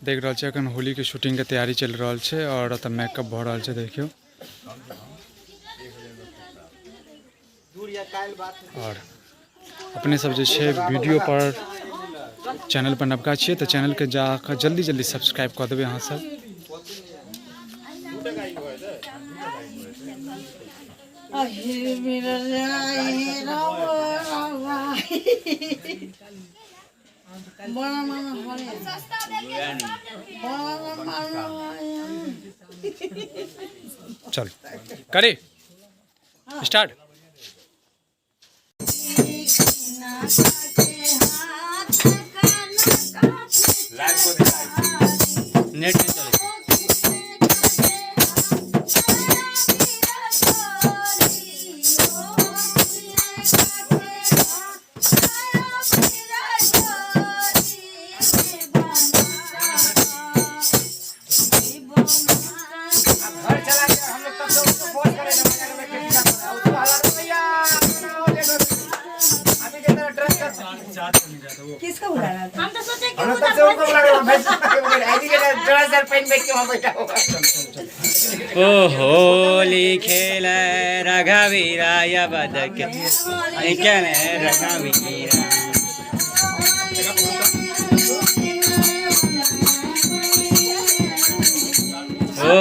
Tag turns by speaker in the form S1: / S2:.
S1: देख रहा छे अखन होली के शूटिंग के तैयारी चल रहा है और तब मेकअप भ रहा है देखियो। और अपने सब जो है वीडियो पर चैनल पर नवका छे तो चैनल के जाकर जल्दी जल्दी सब्सक्राइब कर देवे अहाँ सब। चल करे स्टार्ट। नेट
S2: किसका बुला रहा था?
S3: हम तो सोचे कि उनको बुला रहा हूं भाई ऐसी के जरा सर पेन बैठ के वहां बैठा होगा।
S4: ओ होली खेल रघुवीराय बदक क्या है रघुवीरा। ओ